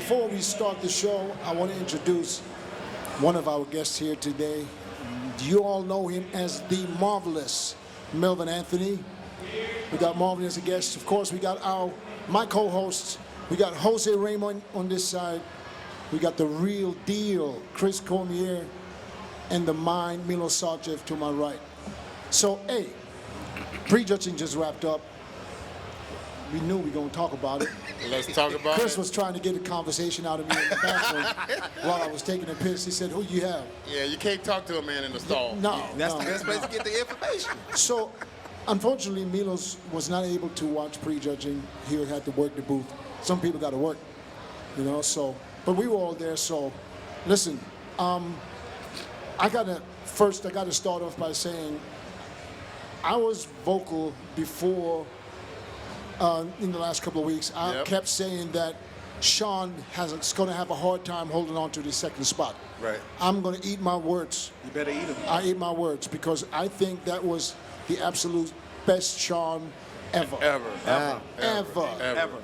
before we start the show, I want to introduce one of our guests here today. You all know him as the marvelous Melvin Anthony. We got Melvin as a guest. Of course, we got my co-hosts. We got Jose Raymond on this side. We got the real deal, Chris Cormier, and the mind, Milos to my right. So, hey, prejudging just wrapped up. We knew we were going to talk about it. Let's talk about Chris it. was trying to get a conversation out of me in the bathroom while I was taking a piss. He said, who you have? Yeah, you can't talk to a man in the stall. No. That's no. the best place to get the information. So, unfortunately, Milos was not able to watch prejudging. He had to work the booth. Some people got to work, so. But we were all there, so listen, I got to start off by saying I was vocal before in the last couple of weeks. I kept saying that Sean is going to have a hard time holding on to the second spot. Right. I'm going to eat my words. You better eat them. I eat my words because I think that was the absolute best Sean ever. Ever.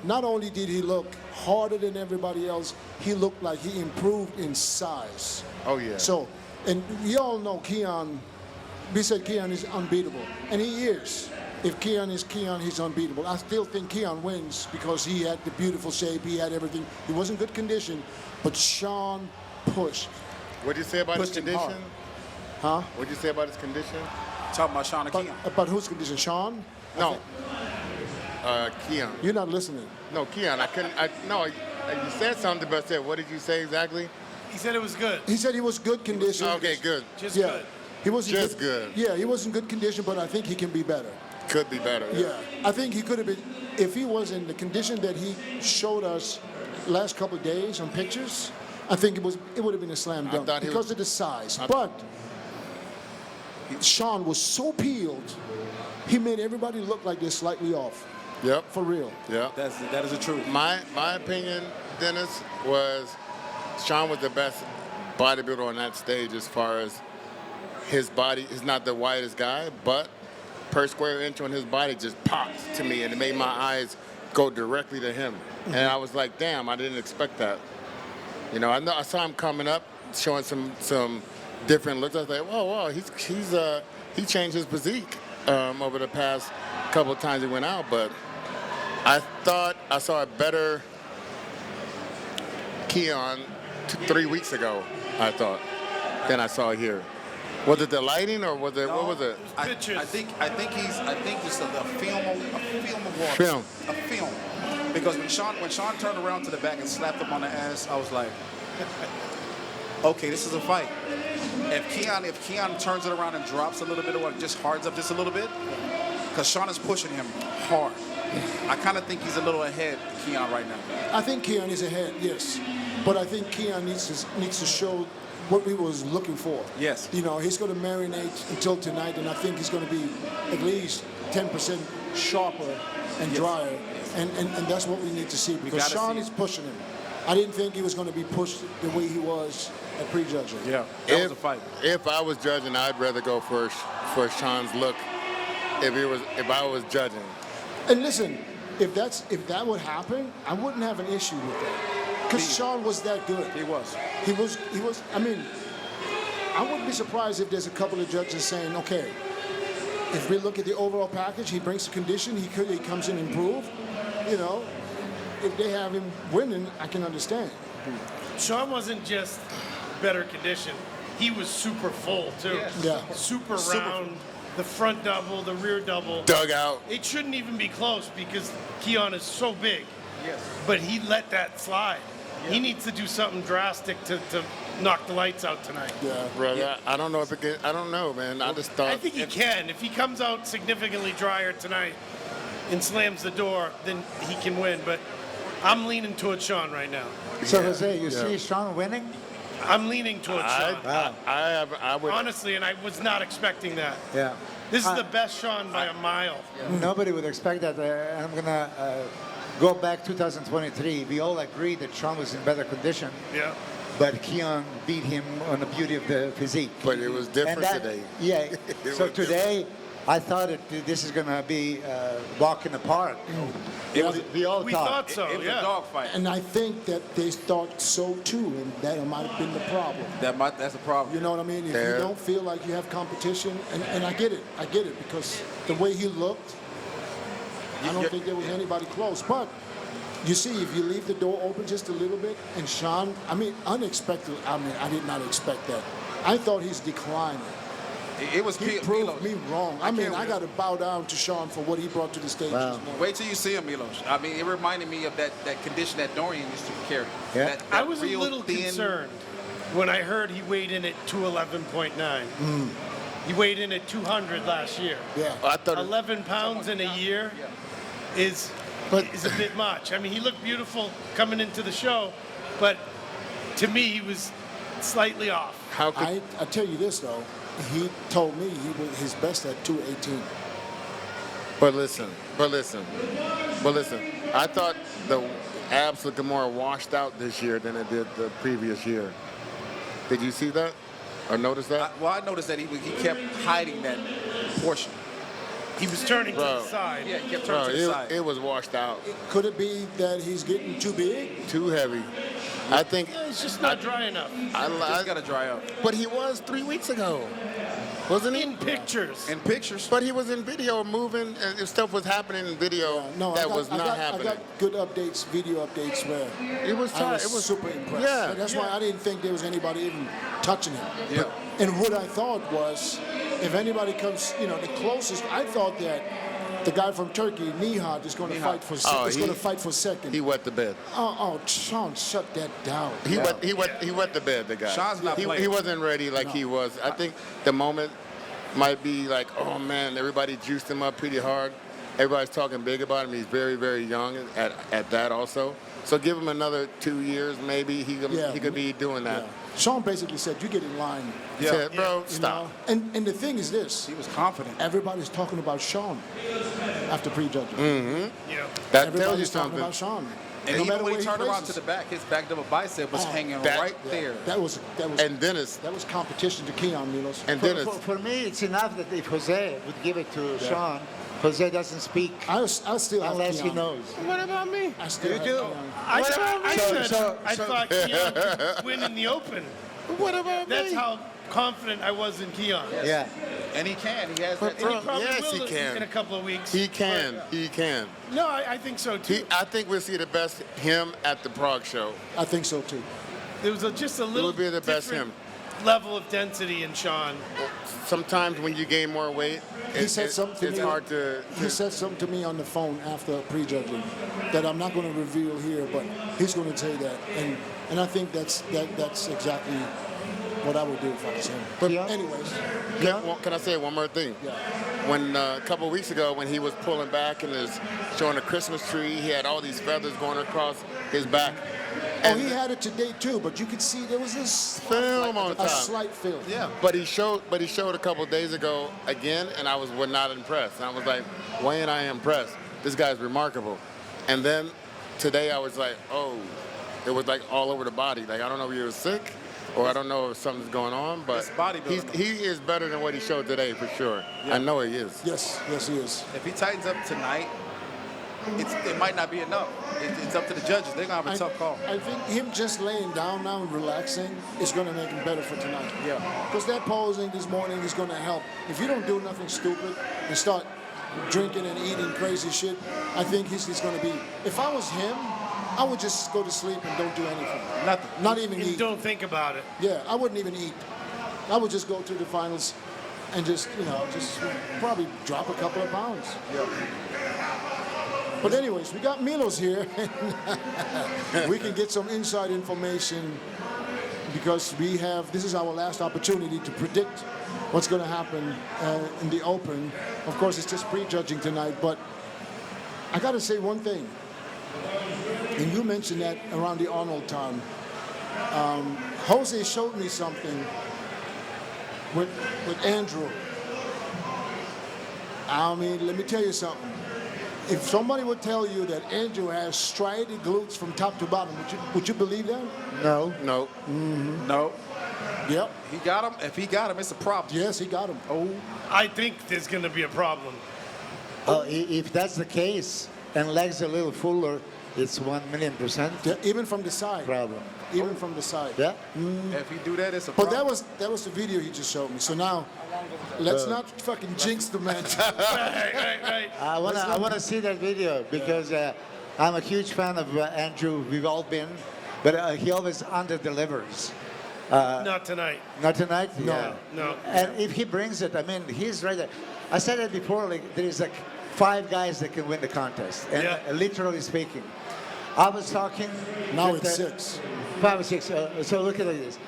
Not only did he look harder than everybody else, he looked like he improved in size. Oh, yeah. So, and we all know Keon, we said Keon is unbeatable, and he is. If Keon is Keon, he's unbeatable. I still think Keon wins because he had the beautiful shape, he had everything. He was in good condition, but Sean pushed. What'd you say about his Pushed him condition? Huh? What'd you say about his condition? Talking about Sean and Keon. About whose condition? Sean? No. Keon. You're not listening. No, Keon. I couldn't. No, you said something, but I said, what did you say exactly? He said it was good. He said he was good condition. Okay, good. Just Yeah. good. He wasn't Just good. Yeah, he was in good condition, but I think he can be better. Could be better. Yeah, I think he could have been, if he was in the condition that he showed us last couple of days on pictures, I think it would have been a slam dunk thought he because was- of the size. But Sean was so peeled, he made everybody look like they're slightly off. Yep. For real. Yep. That is the truth. My opinion, Dennis, was Sean was the best bodybuilder on that stage as far as his body. He's not the widest guy, but per square inch on his body just pops to me, and it made my eyes go directly to him. And I was like, damn, I didn't expect that. I saw him coming up, showing some different looks. I was like, whoa, he changed his physique over the past couple of times he went out, but I thought I saw a better Keon 3 weeks ago, I thought, than I saw here. Was it the lighting or was it, what was it? I think it's a film of water. Film. A film. Because when Sean turned around to the back and slapped him on the ass, I was like, okay, this is a fight. If Keon turns it around and drops a little bit or just hardens up just a little bit, because Sean is pushing him hard. I kind of think he's a little ahead of Keon right now. I think Keon is ahead, yes. But I think Keon needs to show what we was looking for. Yes. He's going to marinate until tonight, and I think he's going to be at least 10% sharper and drier. And that's what we need to see because Sean is pushing him. I didn't think he was going to be pushed the way he was at prejudging. Yeah, that was a fight. If I was judging, I'd rather go for Sean's look. If I was judging. And listen, if that would happen, I wouldn't have an issue with that because Sean was that good. He was. He was. I mean, I wouldn't be surprised if there's a couple of judges saying, okay, if we look at the overall package, he brings the condition, he comes in improved. If they have him winning, I can understand. Sean wasn't just better condition. He was super full, too. Yeah. Super round, the front double, the rear double. Dug out. It shouldn't even be close because Keon is so big. Yes. But he let that slide. Yeah. He needs to do something drastic to knock the lights out tonight. Yeah. Brother, I don't know if it can. I don't know, man. I just thought. I think he can. If he comes out significantly drier tonight and slams the door, then he can win. But I'm leaning towards Sean right now. So Jose, you see Sean winning? I'm leaning towards Sean. I would. Honestly, and I was not expecting that. Yeah. This is the best Sean by a mile. Nobody would expect that. I'm gonna go back 2023. We all agreed that Sean was in better condition. Yeah. But Keon beat him on the beauty of the physique. But it was different And that- today. Yeah. It So was today, I thought this is going to be walk in the park. We all We thought. thought so, It was a yeah. dogfight. And I think that they thought so too, and that might have been the problem. That's a problem. You know what I mean? If you There. don't feel like you have competition, and I get it, because the way he looked, I don't think there was anybody close. But you see, if you leave the door open just a little bit, and Sean, I mean, unexpected. I mean, I did not expect that. I thought he's declining. It was He Milos. proved me wrong. I mean, can't I wait. got to bow down to Sean for what he brought to the stage Wow. this morning. Wait till you see him, Milos. I mean, it reminded me of that condition that Dorian used to carry. Yeah. That I was a real little thin- concerned when I heard he weighed in at 211.9. He weighed in at 200 last year. Yeah. I thought 11 pounds in a year is a bit much. I mean, he looked beautiful coming into the show, but to me, he was slightly off. how could I tell you this though, he told me he was his best at 218. But listen. I thought the abs looked more washed out this year than it did the previous year. Did you see that or notice that? I noticed that he kept hiding that portion. He was turning to Bro. the side. Yeah, he kept Bro, turning to the side. it was washed out, Could it be that he's getting too big? too heavy. I think. It's just not dry enough. Just got to dry up. But he was 3 weeks ago, wasn't he? In pictures. In pictures. But he was in video moving, and stuff was happening in video No, that I got, was not I got, happening. I got good updates, video updates where It was I tight. was, It was super impressed. Yeah, That's why I didn't think there was anybody even touching him. Yeah. And what I thought was, if anybody comes, the closest, I thought that the guy from Turkey, Nihat, is going to fight for. Oh, is going to fight for second. He wet the bed. Sean, shut that down. He wet the bed. The guy. Sean's not he playing. wasn't ready like he was. I think the moment might be like, oh man, everybody juiced him up pretty hard. Everybody's talking big about him. He's very, very young at that also. So give him another 2 years, maybe he could be doing that. Yeah. Sean basically said, "You get in line." Yeah. Said, bro, You stop. know? And the thing is this: He was confident. everybody's talking about Sean after prejudging. Yeah. That tells you Everybody's talking something. about Sean. And no even matter when where he turned around to places. the back, his back double bicep was hanging that- right there. That was And Dennis, that was competition to Keon Milos. and Dennis, For me, it's enough that if Jose would give it to Sean, Jose doesn't speak I still have unless he Keon. knows. What about me? I still You have do? Keon. I So- thought Keon could win in the Open. what about That's me? how confident I was in Keon. Yeah. And he can. He has But that. bro, And he probably yes, will he can. in a couple of weeks. He can. He can. No, I think so too. I think we'll see the best him at the Prague show. I think so too. There was just a little be the best different level of density in Sean. Sometimes when you gain more weight, He said something to it's me. hard to. He said something to me on the phone after prejudging that I'm not going to reveal here, but he's going to say that, and I think that's exactly what I would do if I was him. But Yeah. anyways, Can I say one more thing? Yeah. When a couple of weeks ago, when he was pulling back and is showing a Christmas tree, he had all these feathers going across his back. oh, he had it today too, but you could see there was this Film on a top. slight film. Yeah. But he showed a couple of days ago again, and I was not impressed. And I was like, why ain't I impressed? This guy's remarkable. And then today I was like, oh, it was like all over the body. Like I don't know if he was sick, or I don't know if something's going on, but It's bodybuilding. he is better than what he showed today for sure. I know he is. Yes, he is. If he tightens up tonight, it might not be enough. It's up to the judges. They're going to have a tough call. I think him just laying down now and relaxing is going to make him better for tonight. Yeah. Because that posing this morning is going to help. If you don't do nothing stupid and start drinking and eating crazy shit, I think he's going to be. If I was him, I would just go to sleep and don't do anything. Nothing. Not even And eat. don't think about it. Yeah, I wouldn't even eat. I would just go to the finals and just probably drop a couple of pounds. Yeah. But anyways, we got Milos here. We can get some inside information because this is our last opportunity to predict what's going to happen in the Open. Of course, it's just prejudging tonight, but I got to say one thing. And you mentioned that around the Arnold time. Jose showed me something with Andrew. I mean, let me tell you something. If somebody would tell you that Andrew has striated glutes from top to bottom, would you believe that? No. No. No. Yep. He got him. If he got him, it's a problem. Yes, he got him. Oh, I think there's going to be a problem. If that's the case, and legs a little fuller, it's 1,000,000% Yeah, even from the side. problem. Even from the side. Yeah. if he do that, it's a But problem. that was the video he just showed me. So now, let's not fucking jinx the man. Right. I wanna see that video because I'm a huge fan of Andrew. We've all been, but he always under delivers. Not tonight. Not tonight. Yeah. No. And if he brings it, I mean, he's right there. I said it before. Like there is like 5 guys that can win the contest, and Yeah. literally speaking, I was talking. Now with, it's 6. 5 or 6. So look at this.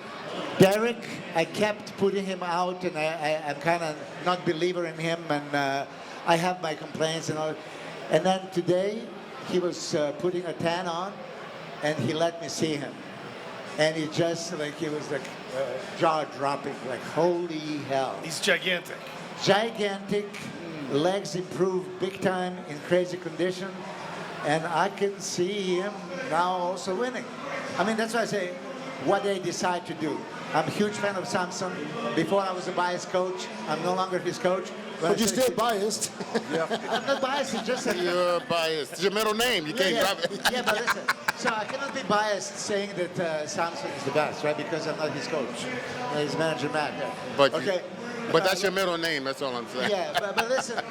Derek, I kept putting him out, and I'm kind of not believer in him, and I have my complaints and all. And then today, he was putting a tan on, and he let me see him, and he just like he was like jaw dropping, like holy hell. He's gigantic. Gigantic, legs improved big time in crazy condition, and I can see him now also winning. I mean, that's why I say what they decide to do. I'm a huge fan of Samson. Before I was a biased coach. I'm no longer his coach. But I you're say- still biased. I'm not biased. It's just that. You're biased. It's your middle name. You can't drop it. Yeah, but listen. So I cannot be biased saying that Samson is the best, right? Because I'm not his coach. He's manager Matt. Yeah. But you- okay. But that's your middle name. That's all I'm saying. Yeah, but listen,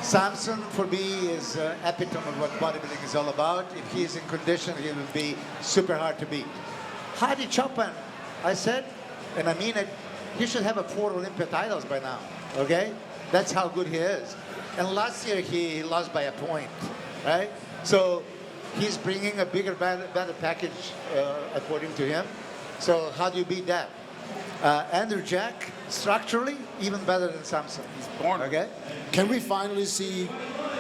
Samson for me is epitome of what bodybuilding is all about. If he is in condition, he will be super hard to beat. Hadi Chopin, I said, and I mean it, he should have 4 Olympia titles by now, okay? That's how good he is. And last year he lost by a point, right? So he's bringing a bigger, better package according to him. So how do you beat that? Andrew Jack, structurally, even better than Samson. He's born. Okay? Can we finally see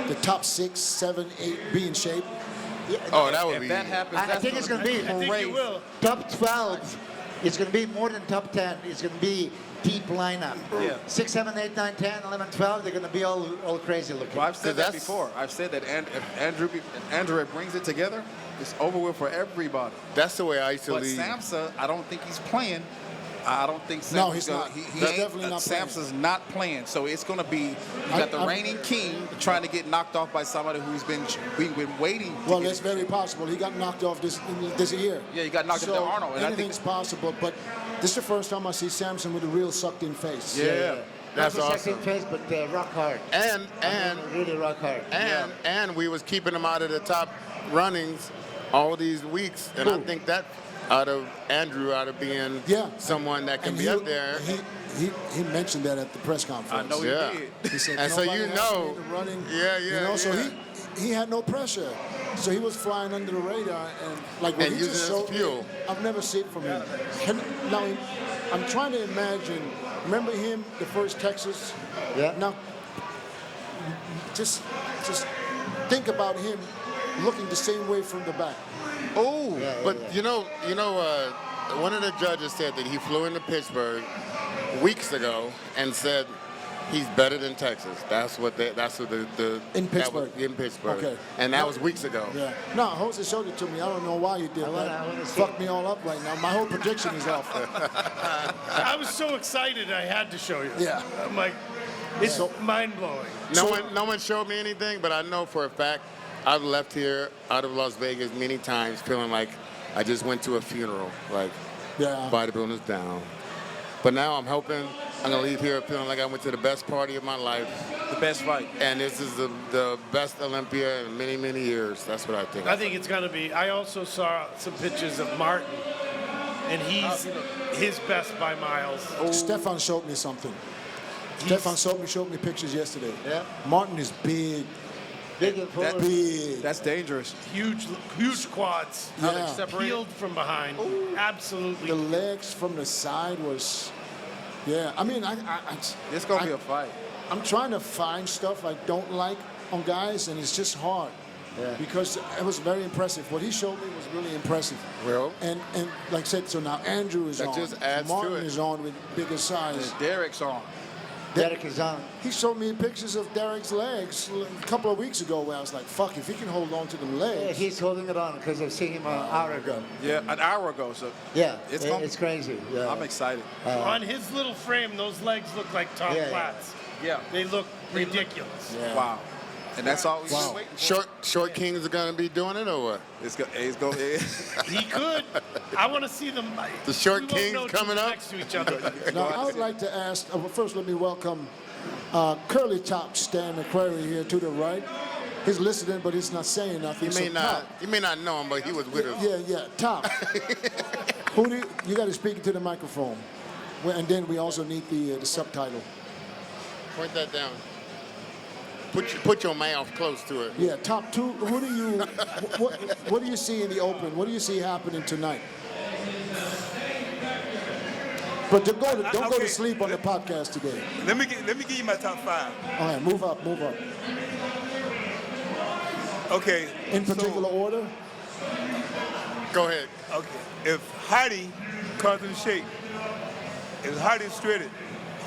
the top 6, 7, 8 be in shape? Oh, that would If be. that happens, I that's think it's going to be I think you will. top 12. It's going to be more than top 10. It's going to be deep lineup. Yeah. 6, 7, 8, 9, 10, 11, 12. They're going to be all crazy looking. Well, I've said that That's- before. I've said that if Andrew brings it together, it's over with for everybody. That's the way I used to But lead. Samson, I don't think he's playing. I don't think No, Samson's he's gonna, not. He He's ain't, definitely not playing. Samson's not playing. So it's going to be you got the I'm- reigning king trying to get knocked off by somebody who's been waiting. To Well, get, that's very possible. He got knocked off this year. Yeah, he got knocked so off to Arnold, and I think- anything's possible, but this is the first time I see Samson with a real sucked-in face. Yeah. That's Not the awesome. second phase, but rock hard. And Really rock hard. and we was keeping him out of the top runnings all these weeks, and I think that out of Andrew, out of being Yeah. someone that can And be up there. He mentioned that at the press conference. I know he Yeah. did. He said, And so "Nobody you asked know- me to running." Yeah, You know, so yeah. he had no pressure. So he was flying under the radar and like what And he using just it as showed me, fuel. I've never seen it from him. Now I'm trying to imagine. Remember him, the first Texas? Yeah. Now just think about him looking the same way from the back. Oh, Yeah, but yeah. one of the judges said that he flew into Pittsburgh weeks ago and said he's better than Texas. That's what the In that was Pittsburgh. in Pittsburgh. Okay. And that was weeks ago. Yeah. No, Jose showed it to me. I don't know why you did I that. wanna see. Fucked me all up right now. My whole prediction is off. I was so excited I had to show you. Yeah. I'm like, it's mind-blowing. No one showed me anything, but I know for a fact I've left here out of Las Vegas many times feeling like I just went to a funeral. Like Yeah. bodybuilding is down. But now I'm hoping I'm gonna leave here feeling like I went to the best party of my life, The best fight. and this is the best Olympia in many, many years. That's what I think. I think it's going to be. I also saw some pictures of Martin, and he's his best by miles. Stefan showed me something. Stefan showed me pictures yesterday. Yeah. Martin is big. Big and full. That- Big. That's dangerous. Huge quads. How they Yeah. separate. Peeled from behind. Absolutely. The legs from the side was, yeah. I mean, It's going to be a fight. I'm trying to find stuff I don't like on guys, and it's just hard. Yeah. Because it was very impressive. What he showed me was really impressive. Well, And like I said, so now Andrew is that on. just adds to Martin it. is on with bigger size. Derek's on. Derek is on. He showed me pictures of Derek's legs a couple of weeks ago where I was like, fuck, if he can hold on to them Yeah, legs. he's holding it on because I've seen him an hour ago. Yeah, an hour ago. So Yeah, It's it's crazy. Yeah. I'm excited. On his little frame, those legs look like Tom Yeah, yeah. Platz. Yeah. They look ridiculous. Yeah. Wow. And that's all we've been Wow. waiting for. Short Kings are going to be doing it, or what? It's go. He could. I want to see them. The short we won't kings know till coming they're up? next to each other. Now, I would like to ask, well, first let me welcome Curly Top Stan McQuarrie here to the right. He's listening, but he's not saying nothing. You So, Top, may not know him, but he was with us. Yeah, Top. Who do you got to speak into the microphone. Well, and then we also need the subtitle. Point that down. Put your mouth close to it. Yeah, Top two. Who do you? What do you see in the open? What do you see happening tonight? But don't go to Okay. sleep on the podcast today. Let me give you my top 5. All right, move up. Okay. In particular order. Go ahead. Okay. If Hardy comes in shape, if Hardy's straight,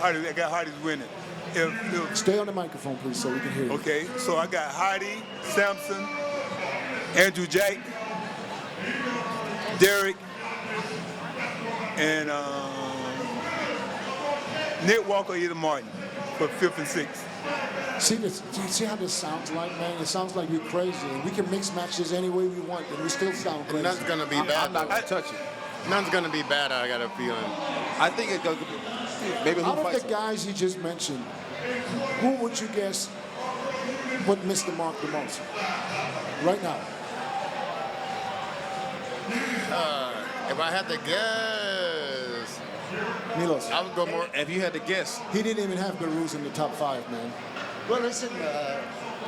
I got Hardy's winning. If Stay on the microphone, please, so we can hear you. okay, so I got Hardy, Sampson, Andrew Jack, Derek, and Nick Walker, either Martin for 5th and 6th. See how this sounds like, man? It sounds like we're crazy. We can mix matches any way we want, and we still sound And crazy. none's going to be bad. I'm not though. gonna touch it. None's going to be bad, I got a feeling. I think it goes. Maybe who Out of fights the him? guys you just mentioned, who would you guess would miss the mark the most? Right now. If I had to guess, Milos. I would go more. If you had to guess, He didn't even have Beru's in the top 5, man. Well, listen,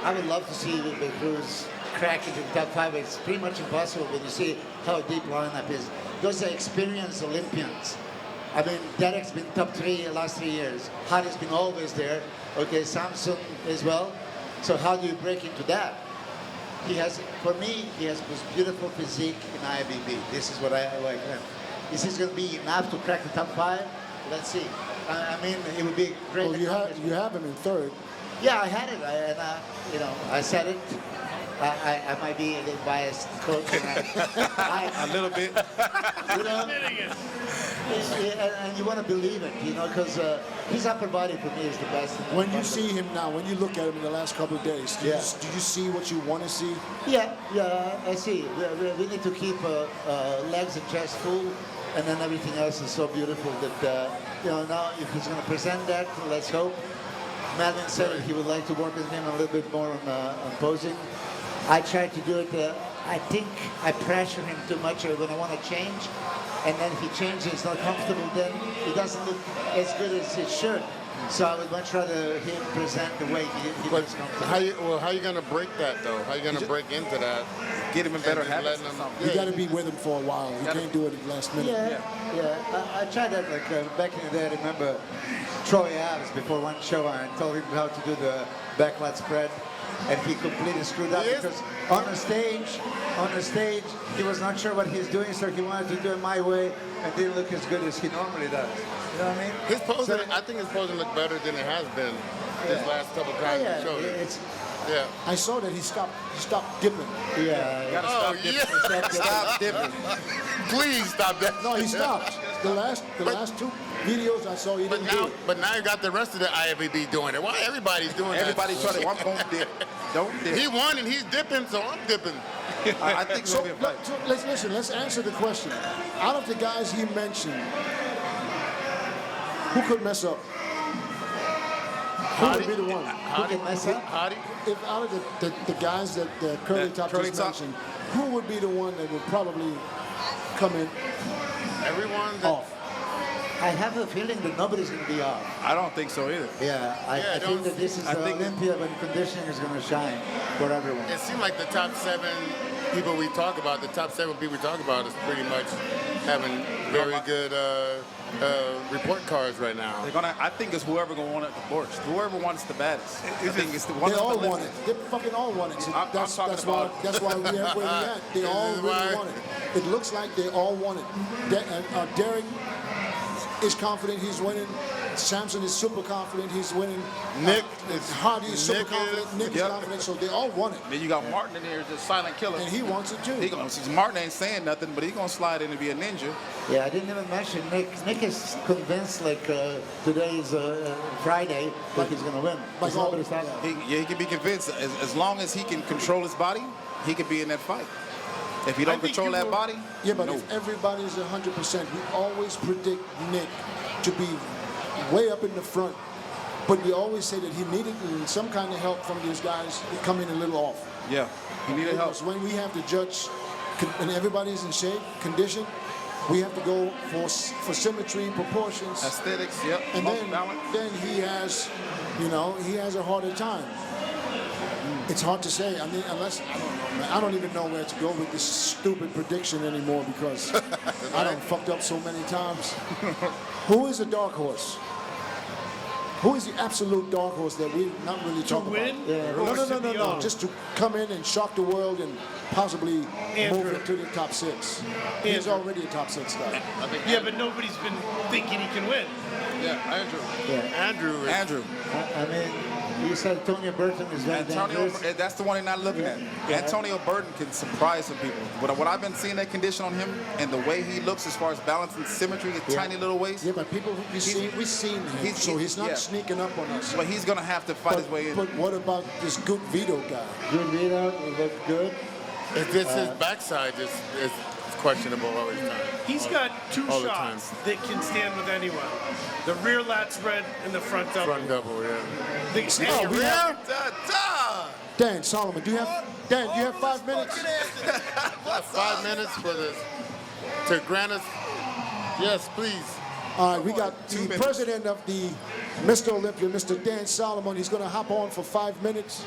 I would love to see the Cruz crack into the top 5. It's pretty much impossible when you see how deep lineup is. Those are experienced Olympians. I mean, Derek's been top 3 the last 3 years. Hardy's been always there. Okay, Samson as well. So how do you break into that? For me, he has this beautiful physique in IFBB. This is what I like him. Is this going to be enough to crack the top 5? Let's see. I mean, it would be a great. Well, you have him in third. Yeah, I had it, I said it. I might be a little biased, coach. a little bit. You know, and you want to believe it, because his upper body for me is the best. When you see him now, when you look at him in the last couple of days, do Yeah. you see what you want to see? Yeah, I see. We need to keep legs and chest full, and then everything else is so beautiful that, now if he's going to present that, let's hope. Melvin said that he would like to work with him a little bit more on posing. I tried to do it. I think I pressure him too much when I want to change, and then if he changes, it's not comfortable, then it doesn't look as good as it should. So I would much rather him present the way he But looks comfortable. how you going to break that, though? How you going to break into that? Get him in better And habits. letting or him- something. You got to be with him for a while. You can't do it at the last minute. I tried that back in the day. I remember Troy Abs before one show. I told him how to do the backward spread, and he completely screwed up Yes. because on the stage, he was not sure what he's doing, so he wanted to do it my way, and didn't look as good as he normally does. You know what I mean? His posing, So- I think his posing looked better than it has been this last couple times yeah, he showed it. it's Yeah. I saw that he stopped dipping. yeah. Oh, yeah. Stop dipping. Please stop that. No, he stopped. The last 2 videos I saw, he But didn't do now, it. but now you got the rest of the IFBB doing it. Why everybody's doing Everybody that? try to. I'm going to dip. Don't dip. He won and he's dipping, so I'm dipping. I think So, we'll be a fight. let's answer the question. Out of the guys he mentioned, who could mess up? Who would be the one? Who can mess up? Hottie? If out of the guys that Curly That Top Curly just Top? mentioned, who would be the one that would probably come in Everyone that, off? I have a feeling that nobody's going to be off. I don't think so either. Yeah, I think don't- that this is I the think- Olympia when conditioning is going to shine for everyone. it seemed like the top 7 people we talk about, the top 7 people we talk about is pretty much having very good report cards right now. They're gonna. I think it's whoever gonna want it the worst. Whoever wants the baddest. I think it's the one. They of all the want it. They fucking all want it. So I'm that's talking why about- that's why we have where we at. They all This is really why- want it. It looks like they all want it. Derek is confident he's winning. Samson is super confident. He's winning. Nick Hardy is super Nick confident. is- Nick is Yep. confident. So they all want it, Then you got Martin in here, just silent killer. and he wants it too. Martin ain't saying nothing, but he's gonna slide in and be a ninja. Yeah, I didn't even mention Nick. Nick is convinced, like today is Friday, that he's going to win. Like That's not what he's talking about. He can be convinced. As long as he can control his body, he can be in that fight. If he don't think control you that will- body, Yeah, but no. if everybody's 100%, we always predict Nick to be way up in the front. But we always say that he needed some kind of help from these guys that come in a little off. Yeah, he needed help. Because when we have to judge, and everybody's in shape, condition, we have to go for symmetry, proportions, Aesthetics, yep. and Muscle then balance. he has, he has a harder time. It's hard to say. I mean, unless I don't know, man. I don't even know where to go with this stupid prediction anymore because I done fucked up so many times. Who is a dark horse? Who is the absolute dark horse that we're not really talking win? about? Yeah, No. Just to come in and shock the world and possibly move Andrew. into the top 6. He's Andrew. already a top 6 guy. Yeah, but nobody's been thinking he can win. Yeah, Andrew. Yeah. Andrew. I mean, you said Antonio Burton is very Antonio, dangerous. that's the one they're not looking at. Yeah. Antonio Burton can surprise some people. What I've been seeing that condition on him and the way he looks as far as balance and symmetry, his tiny little waist, Yeah, but people, we've seen him, so he's not yeah. sneaking up on us. but he's gonna have to fight his way in. But what about this good Vito guy? Good readout, it looked good. If it's his backside is questionable all the time. He's got 2 All the shots that can stand with anyone. The rear lat spread and the front double. Front double, yeah. The- we have- Dan Solomon, do you have 5 minutes? 5 minutes for this. To grant us, yes, please. All right, we got the president of the Mr. Olympia, Mr. Dan Solomon. He's going to hop on for 5 minutes.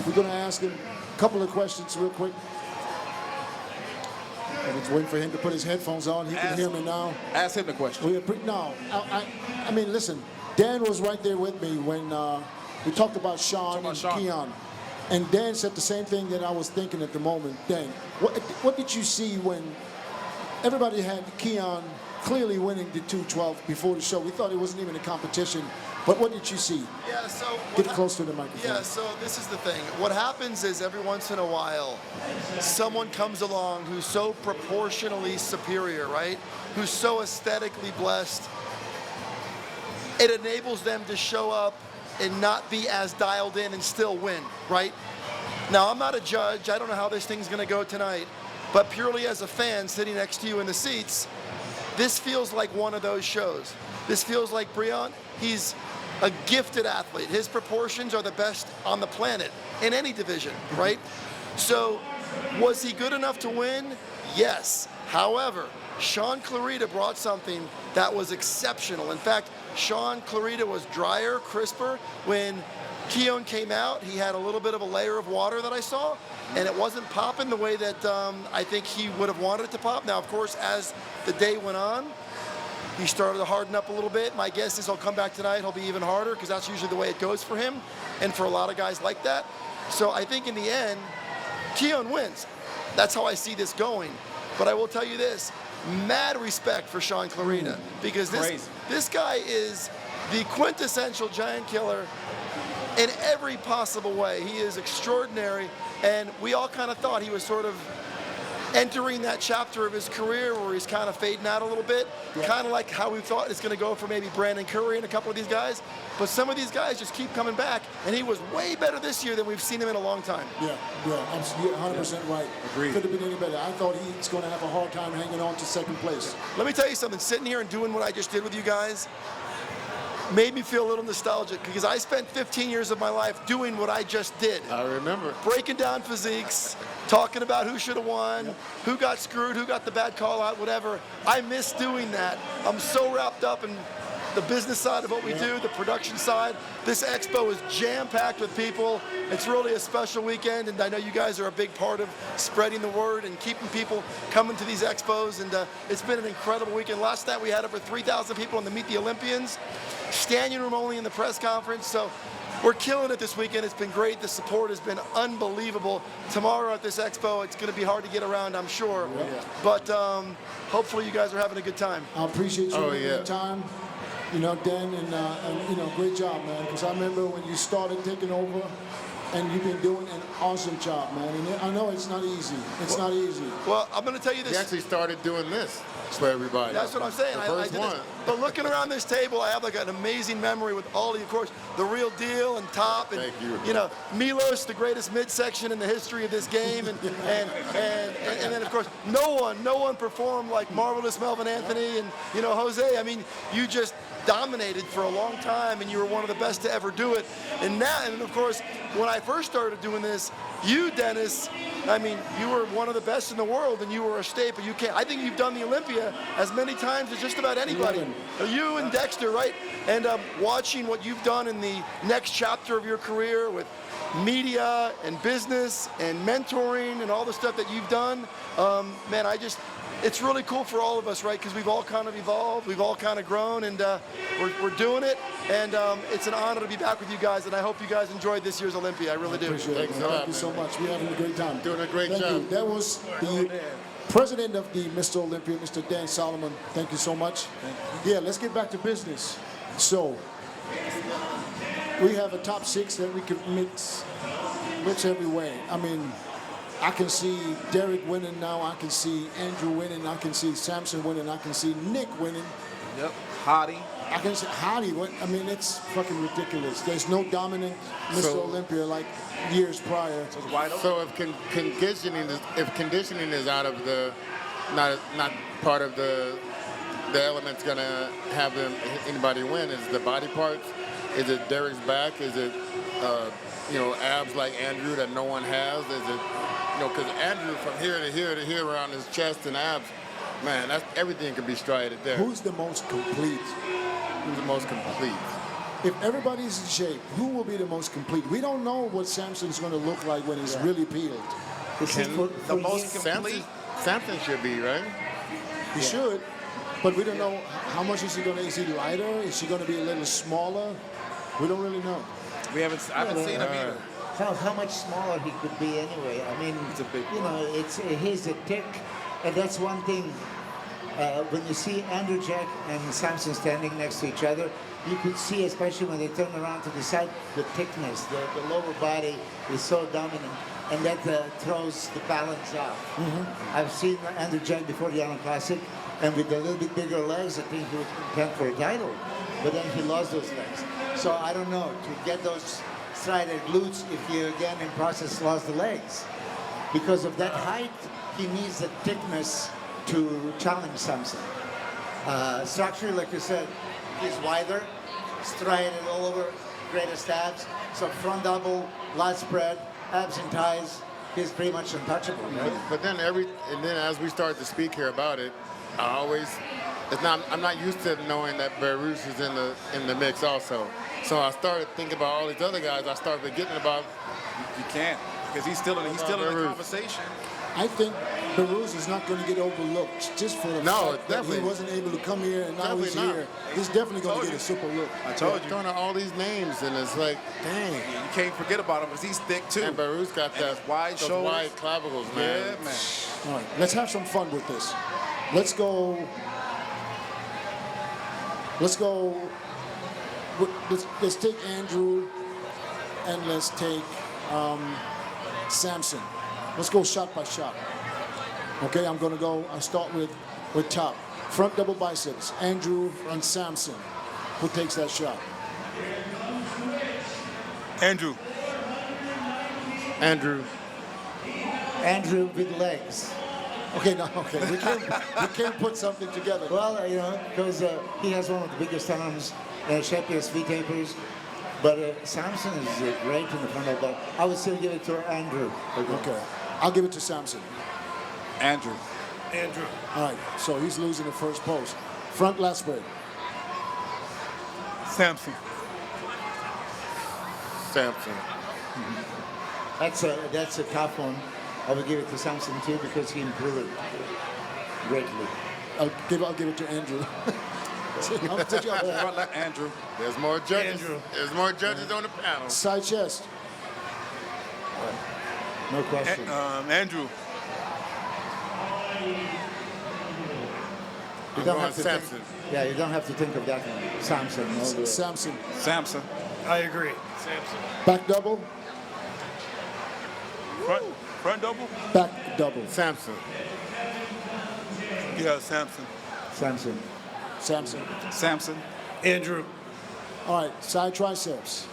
We're going to ask him a couple of questions real quick. And it's waiting for him to put his headphones on. He can hear me now. Ask him the question. I mean, listen, Dan was right there with me when we talked about Sean and Sean. Keon. And Dan said the same thing that I was thinking at the moment. Dan, what did you see when everybody had Keon clearly winning the 212 before the show? We thought it wasn't even a competition. But what did you see? Yeah, so Get close to the microphone. Yeah, so this is the thing. What happens is every once in a while, someone comes along who's so proportionally superior, right? Who's so aesthetically blessed. It enables them to show up and not be as dialed in and still win, right? Now, I'm not a judge. I don't know how this thing's going to go tonight. But purely as a fan sitting next to you in the seats, this feels like one of those shows. This feels like Breon. He's a gifted athlete. His proportions are the best on the planet in any division, right? So was he good enough to win? Yes. However, Sean Clarita brought something that was exceptional. In fact, Sean Clarita was drier, crisper. When Keon came out, he had a little bit of a layer of water that I saw, and it wasn't popping the way that I think he would have wanted it to pop. Now, of course, as the day went on, he started to harden up a little bit. My guess is he'll come back tonight. He'll be even harder because that's usually the way it goes for him and for a lot of guys like that. So I think in the end, Keon wins. That's how I see this going. But I will tell you this, mad respect for Sean Clarita because this guy is the quintessential giant killer in every possible way. He is extraordinary, and we all kind of thought he was sort of entering that chapter of his career where he's kind of fading out a little bit, kind of like how we thought it's going to go for maybe Brandon Curry and a couple of these guys. But some of these guys just keep coming back, and he was way better this year than we've seen him in a long time. Yeah, you're 100% right. Agreed. Could have been any better. I thought he's going to have a hard time hanging on to second place. Let me tell you something, sitting here and doing what I just did with you guys made me feel a little nostalgic because I spent 15 years of my life doing what I just did. I remember. Breaking down physiques, talking about who should have won, who got screwed, who got the bad call out, whatever. I miss doing that. I'm so wrapped up in the business side of what we do, the production side. This expo is jam-packed with people. It's really a special weekend, and I know you guys are a big part of spreading the word and keeping people coming to these expos, and it's been an incredible weekend. Last night we had over 3,000 people in the Meet the Olympians, standing room only in the press conference, so we're killing it this weekend. It's been great. The support has been unbelievable. Tomorrow at this expo, it's going to be hard to get around, I'm sure, but hopefully you guys are having a good time. I appreciate you Oh, making yeah. the time. You know, Dan, and you know, great job, man. Because I remember when you started taking over, and you've been doing an awesome job, man. And I know it's not easy. It's not easy. Well, I'm going to tell you He this. actually started doing this for everybody. That's what I'm saying. The I first did one. this. But looking around this table, I have like an amazing memory with all of you, of course, the real deal and Top, and Thank you. know, Milos, the greatest midsection in the history of this game, and then of course no one performed like marvelous Melvin Anthony and Jose. I mean, you just dominated for a long time, and you were one of the best to ever do it. And now, and of course, when I first started doing this, you, Dennis, I mean, you were one of the best in the world, and you were a staple. You can't. I think you've done the Olympia as many times as just about anybody. You and Dexter, right? And watching what you've done in the next chapter of your career with media and business and mentoring and all the stuff that you've done, man, it's really cool for all of us, right? Because we've all kind of evolved, we've all kind of grown, and we're doing it. And it's an honor to be back with you guys, and I hope you guys enjoyed this year's Olympia. I really do. Appreciate it. Thanks a lot, Thank you so man. much. We're having a great time. Doing a great Thank job. you. That was the president of the Mr. Olympia, Mr. Dan Solomon. Thank you so much. Yeah, let's get back to business. So, we have a top 6 that we can mix every way. I mean, I can see Derek winning now. I can see Andrew winning. I can see Samson winning. I can see Nick winning. Yep. Hottie. I can see Hottie win. I mean, it's fucking ridiculous. There's no dominant Mr. So- Olympia like years prior. It's wide open. So if conditioning is out of the not part of the elements gonna have anybody win, is the body parts? Is it Derek's back? Is it abs like Andrew that no one has? Is it because Andrew from here to here to here around his chest and abs, man, that's everything can be striated there. Who's the most complete? Who's the most complete? If everybody's in shape, who will be the most complete? We don't know what Samson's going to look like when he's really peeled. You see, for The most years- complete. Samson should be, right? He should, but we don't know how much is he going to. Is he lighter? Is he going to be a little smaller? We don't really know. I haven't seen him either. how much smaller he could be anyway. I mean, He's a big he's a tick, and that's one thing. When you see Andrew Jack and Samson standing next to each other, you could see, especially when they turn around to the side, the thickness, the lower body is so dominant, and that throws the balance off. I've seen Andrew Jack before the Arnold Classic, and with a little bit bigger legs, I think he would contend for a title, but then he lost those legs. So I don't know, to get those striated glutes, if you again in process lost the legs. Because of that height, he needs the thickness to challenge Samson. Structurally, like you said, he's wider, striated all over, greatest abs. So front double, lat spread, abs and thighs, he's pretty much untouchable, right? But then as we start to speak here about it, I'm not used to knowing that Belarus is in the mix also. So I started thinking about all these other guys. I started forgetting about. You can't, because he's still in the conversation. I think Belarus is not going to get overlooked just for the fact that he wasn't able to come here and now he's Definitely not. here. He's definitely going to get a super look. I told you. Throwing out all these names, and it's like, dang. You can't forget about him because he's thick too. And Belarus got And that his wide those shoulders. wide clavicles, man. Yeah, man. All right, let's have some fun with this. Let's go. Let's take Andrew and let's take Samson. Let's go shot by shot. Okay, I'll start with Top. Front double biceps, Andrew and Samson. Who takes that shot? Andrew. Andrew with legs. Okay, we can't put something together. Well, because he has one of the biggest arms, shapiest V-tapers. But Samson is great in the front of the ball. I would still give it to Andrew. Okay, I'll give it to Samson. Andrew. All right, so he's losing the first post. Front lat spread. Samson. That's a tough one. I would give it to Samson too because he improved greatly. I'll give it to Andrew. Andrew. There's more judges. There's more judges on the panel. Side chest. No question. Andrew. You I'm don't going have to Samson. think. Yeah, you don't have to think of that one. Samson. all the way. Samson. Samson. I agree. Samson. Back double. Front double? Back double. Samson. Yeah, Samson. Samson. Samson. Samson. Andrew. All right, side triceps.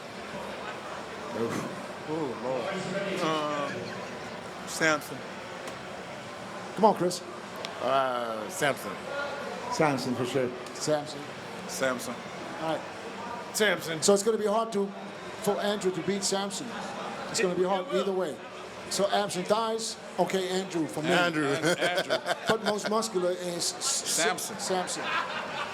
Samson. Come on, Chris. Samson. Samson for sure. Samson. Samson. All right. Samson. So it's going to be hard for Andrew to beat Samson. It's going to be hard either way. So abs and thighs, okay, Andrew for me. Andrew. But most muscular is Samson. Samson.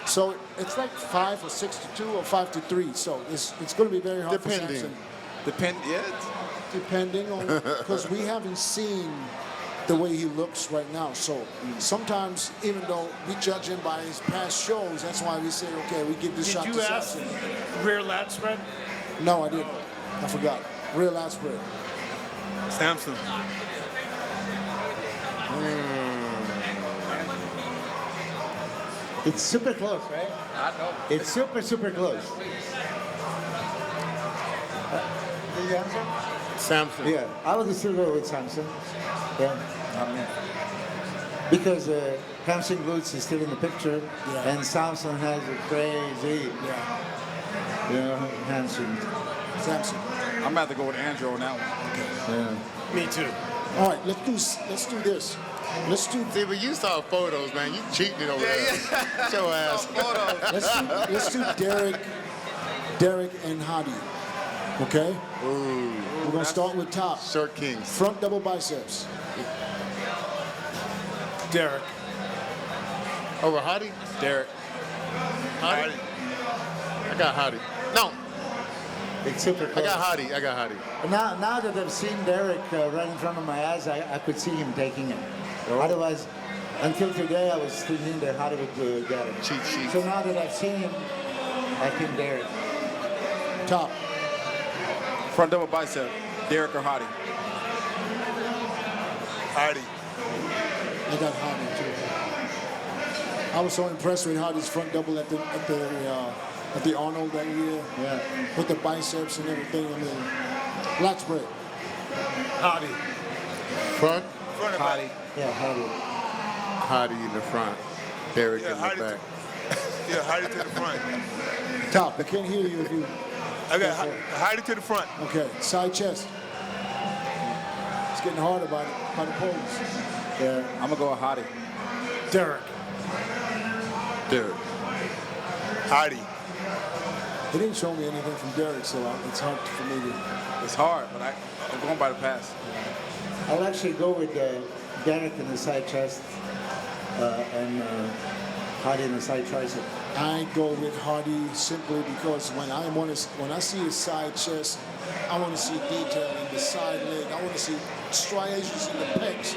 So it's like 5 or 6 to 2 or 5 to 3. So it's going to be very hard Depending. for Samson. Yeah. Depending on, because we haven't seen the way he looks right now. So sometimes, even though we judge him by his past shows, that's why we say, okay, we give this Did shot you to ask Samson. rear lat spread? No, I didn't. I forgot. Real lat spread. Samson. It's super close, right? I know. It's super, super close. Did you answer? Samson. Yeah, I would still go with Samson. Yeah. Because hamstring glutes is still in the picture, Yeah. and Samson has a crazy, hamstring. Samson. I'm about to go with Andrew on that one. Yeah. Me too. All right, let's do this. Let's do See, but you saw photos, man. You cheated over there. Get your ass. let's do Derek and Hadi. Okay? Ooh. We're gonna start with top. Short kings. Front double biceps. Derek. Over Hottie? Derek. Hottie? I got Hottie. No, It's super I close. got Hottie. I got Hottie. Now that I've seen Derek right in front of my eyes, I could see him taking it. Otherwise, until today, I was thinking that Hadi would get it. Cheat sheet. So now that I've seen him, I think Derek. Top. Front double bicep. Derek or Hottie? Hardy. I got Hadi too. I was so impressed with Hadi's front double at the Arnold that year. Yeah. With the biceps and everything. I mean, lat spread. Hadi. Front, Front and back. Hottie. Yeah, Hadi. Hottie in the front. Derek Yeah, in the Hottie. back. Yeah, Hardy to the front. Top. I can't hear you if you. I got Hardy to the front. Okay. Side chest. It's getting harder by the pose. Yeah. I'm going to go with Hottie. Derek. Derek. Hardy. He didn't show me anything from Derek, so it's hard for me to. It's hard, but I'm going by the pass. I'll actually go with Derek in the side chest and Hadi in the side tricep. I go with Hardy simply because when I see his side chest, I want to see detail in the side leg. I want to see striations in the pecs.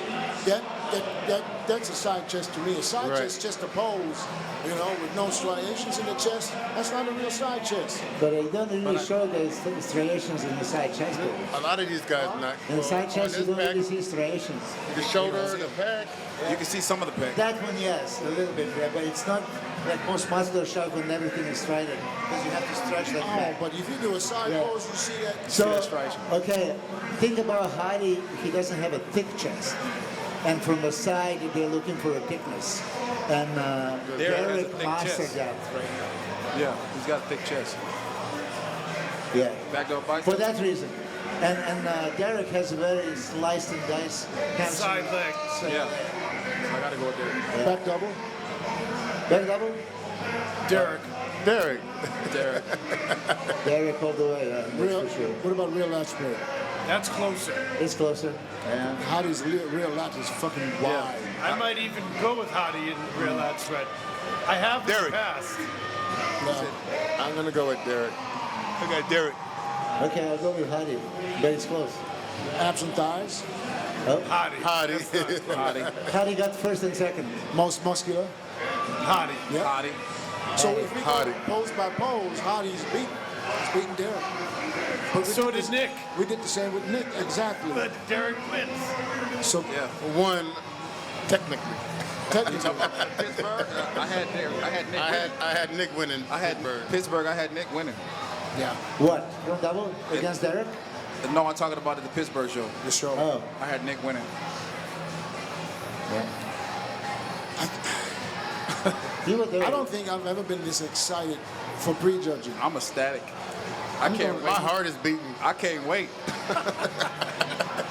That's a side chest to me. A side Right. chest just a pose, with no striations in the chest. That's not a real side chest. But I don't really show the striations in the side chest. A lot of these guys not. In the side on chest, you this don't back, really see striations. the shoulder, the back. You can see some of the pec. That one, yes, a little bit, yeah, but it's not like most muscular shots when everything is striated, because you have to stretch that Oh, back. but if you do a side Yeah. pose, you see that. So, that striation. okay, think about Hadi. He doesn't have a thick chest. And from the side, they're looking for a thickness. And Derek has a Derek thick mastered chest. that right now. Yeah, he's got a thick chest. Yeah. Back double bicep. For that reason. And Derek has a very sliced and diced hamstring. Side leg. So, Yeah. I got to go with Derek. Back double. Back double? Derek. Derek. Derek. Derek all the way, that's Real. for sure. What about real lat spread? That's closer. It's closer. Yeah. Hardy's real lat is fucking wide. I might even go with Hadi in real lat spread. I have in the Derek. past. I'm gonna go with Derek. I got Derek. Okay, I'll go with Hadi, but it's close. Abs and thighs. Hadi. Hottie. Hottie. Hadi got first and second. Most muscular. Hadi. Yeah. Hottie. So if we go Hardy. pose by pose, Hardy's beaten. He's beaten Derek. But So did Nick. We did the same with Nick, exactly. But Derek wins. So Yeah. One, technically. Technically. Pittsburgh, I had Nick winning. I had Nick winning. I had Pittsburgh. I had Nick winning. Yeah. What? Your double against Derek? No, I'm talking about the Pittsburgh show. The show. Oh. I had Nick winning. You were there. I don't think I've ever been this excited for prejudging. I'm ecstatic. I can't wait. My heart is beating. I can't wait.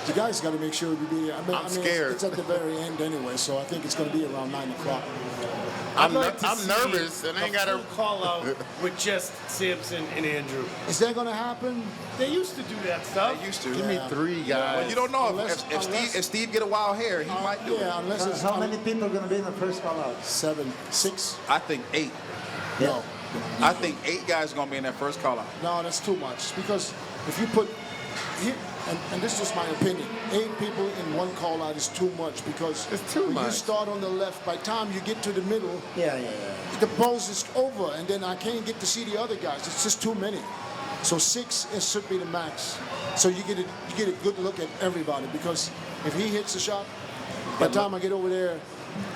You guys got to make sure we be there. I'm scared. It's at the very end anyway, so I think it's going to be around 9 o'clock. I'm like to see nervous, and I ain't got a to. full call out with just Sampson and Andrew. Is that going to happen? They used to do that stuff. They used to. Give me 3 guys. Well, you don't know Unless- if Steve get a wild hair, he might do it. Yeah, unless it's How many people are going to be in the first call out? 7, 6. I think 8. No. I think 8 guys are gonna be in that first call out. No, that's too much. Because if you put here, and this is just my opinion, 8 people in one call out is too much because It's too when you much. start on the left, by the time you get to the middle, Yeah. the pose is over, and then I can't get to see the other guys. It's just too many. So 6 it should be the max. So you get a good look at everybody because if he hits a shot, by the time I get over there,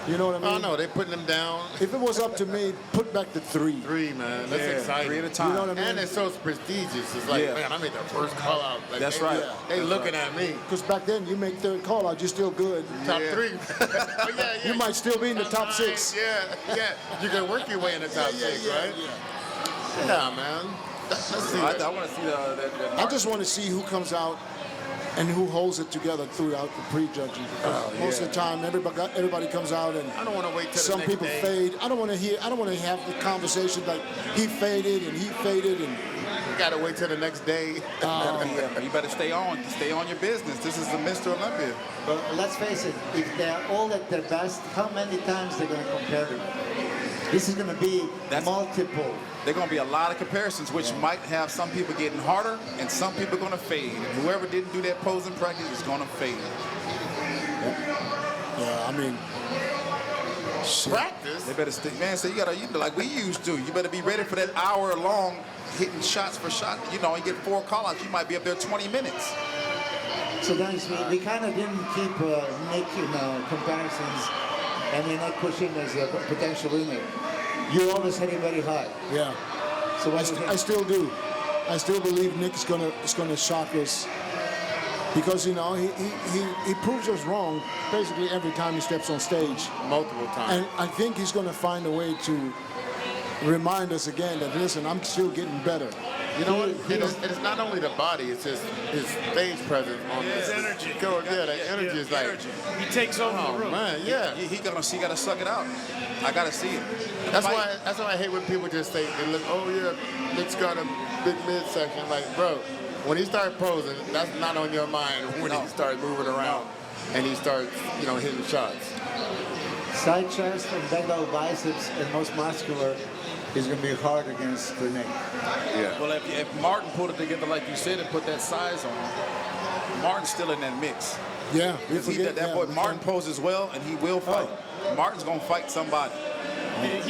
you know what I mean? Oh no, they putting them down. If it was up to me, put back the 3. 3, man. That's exciting. 3 at a time. You know what I mean? And it's so prestigious. It's like, Yeah. man, I made the first call out. Like, That's right. They looking at me. Because back then you make 3rd call out, you're still good. Top Yeah. 3. Oh, yeah. You might still be in the top 9, 6. Yeah. You can work your way in the top 6, right? Yeah, man. Let's see I that. want to see that. I just want to see who comes out and who holds it together throughout the prejudging. Most of the time, everybody comes out and I don't want to wait till some the next people day. fade. I don't want to have the conversation like he faded and he faded and You got to wait till the next day. Yeah, you better stay on your business. This is the Mr. Olympia. But let's face it, if they're all at their best, how many times they're going to compare them? This is going to be multiple. There are going to be a lot of comparisons, which might have some people getting harder and some people going to fade. And whoever didn't do that pose in practice is going to fade. yeah, I mean, Practice. They better stay, man. So you like we used to. You better be ready for that hour long hitting shots for shot. You know, you get 4 call-outs, you might be up there 20 minutes. So guys, we kind of didn't keep Nick in comparisons, and we're not pushing as a potential winner. You always had him very high. yeah, So what do you think? I still do. I still believe Nick is gonna shock us because you know he proves us wrong basically every time he steps on stage. Multiple times. And I think he's going to find a way to remind us again that, listen, I'm still getting better. You know what? It's not only the body, it's his stage presence on His this. energy. Yeah, the energy is like, He takes over oh the room. man, yeah. He got to suck it out. I got to see it. That's why I hate when people just say, they look, oh yeah, Nick's got a big midsection. Like, bro, when he starts posing, that's not on your mind when he starts moving around and he starts, hitting shots. Side chest and bent out biceps and most muscular is going to be hard against the Nick. Yeah. Well, if Martin pulled it together like you said and put that size on, Martin's still in that mix. Yeah, we Because forget that boy Martin poses well and he will fight. Martin's going to fight somebody.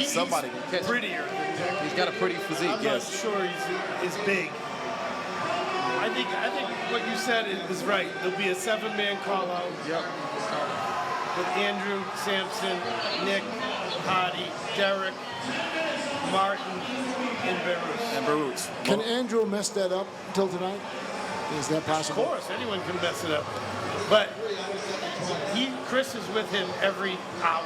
Somebody can catch him. Prettier than Nick. He's got a pretty physique, I'm not yes. sure he's big. I think what you said is right. There'll be a 7-man call out. Yep. With Andrew, Sampson, Nick, Hardy, Derek, Martin, and Beirut. And Baruch. Can Andrew mess that up until tonight? Is that Of possible? course, anyone can mess it up. But Chris is with him every hour.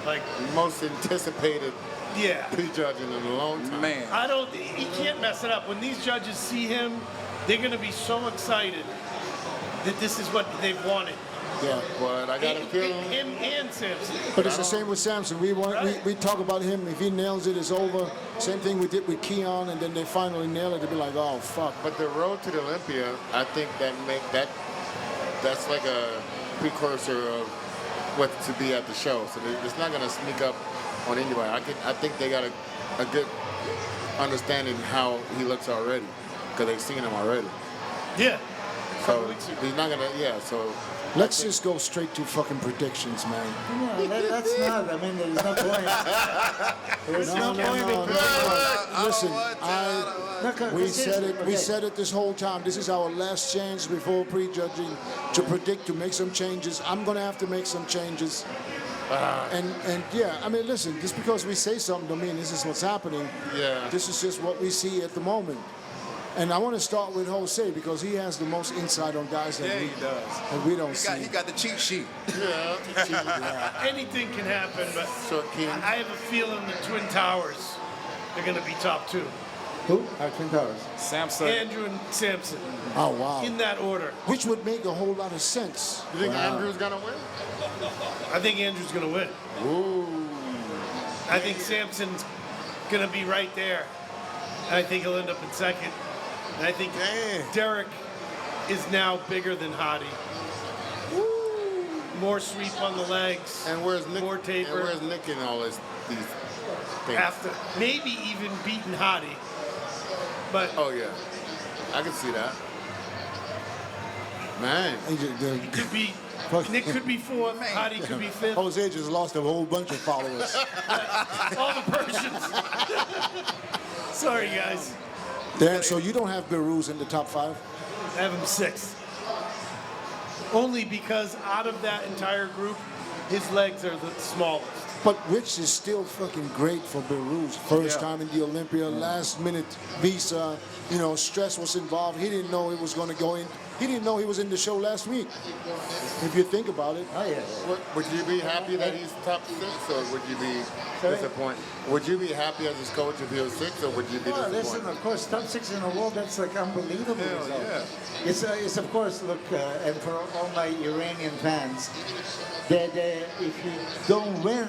Like, Most anticipated yeah. prejudging in a long time. Man. He can't mess it up. When these judges see him, they're going to be so excited that this is what they've wanted. Yeah. But I got a feeling. Him and Sampson. But it's the same with Samson. We talk about him. If he nails it, it's over. Same thing we did with Keon, and then they finally nail it. They'll be like, oh, fuck. But the road to the Olympia, I think that's like a precursor of what to be at the show. So it's not going to sneak up on anybody. I think they got a good understanding how he looks already because they've seen him already. Yeah. So he's not going to, so. Let's just go straight to fucking predictions, man. No, that's not. I mean, there's no point. There's no point. Listen, we seriously, said it. We okay. said it this whole time. This is our last chance before prejudging to predict, to make some changes. I'm gonna have to make some changes. And yeah, I mean, listen, just because we say something don't mean this is what's happening. Yeah. This is just what we see at the moment. And I want to start with Jose because he has the most insight on guys that, Yeah, he does. that we don't see. He got the cheat sheet. Yeah. Anything can happen, but Short king. I have a feeling the Twin Towers are going to be top two. Who? Twin Towers. Samson. Andrew and Samson, Oh, wow. in that order. Which would make a whole lot of sense. You think Andrew's gonna win? I think Andrew's going to win. Ooh. I think Samson's going to be right there. And I think he'll end up in second. And I think Derek is now bigger than Hottie. More sweep on the legs. And where's Nick? More taper. And where's Nick in all these things? After maybe even beating Hottie. But Oh yeah, I can see that. Man, it could be Nick could be fourth, Hottie could be fifth. Jose just lost a whole bunch of followers. All the Persians. Sorry, guys. Dan, so you don't have Beruz in the top 5? I have him sixth. Only because out of that entire group, his legs are the smallest. But Rich is still fucking great for Beruz. First time in the Olympia, last minute visa, you know, stress was involved. He didn't know it was going to go in. He didn't know he was in the show last week. If you think about it. Oh, yeah. would you be happy that he's top 6, or would you be disappointed? Would you be happy as his coach if he was 6, or would you be Well, disappointed? listen, of course, top 6 in the world, that's like unbelievable result. yeah. It's of course, look, and for all my Iranian fans, that if you don't win,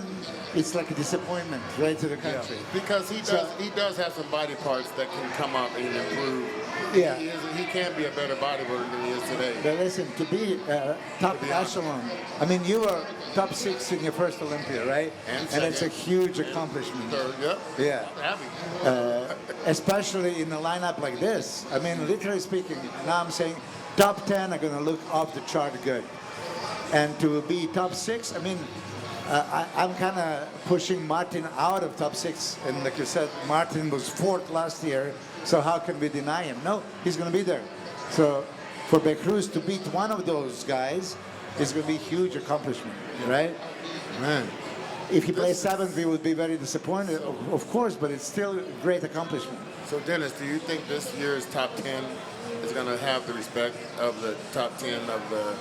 it's like a disappointment, right, to the country. Because he does have some body parts that can come up and improve. Yeah. He can be a better bodybuilder than he is today. But listen, to be top To be honest. echelon, I mean, you were top 6 in your first Olympia, right? And it's a second. huge accomplishment. So, yeah, Yeah. I'm happy. Especially in a lineup like this. I mean, literally speaking, now I'm saying top 10 are going to look off the chart good. And to be top 6, I mean, I'm kind of pushing Martin out of top 6. And like you said, Martin was 4th last year, so how can we deny him? No, he's going to be there. So for Becruz to beat one of those guys is going to be a huge accomplishment, right? Man. If he plays 7th, we would be very disappointed, of course, but it's still a great accomplishment. So, Dennis, do you think this year's top 10 is going to have the respect of the top 10 of the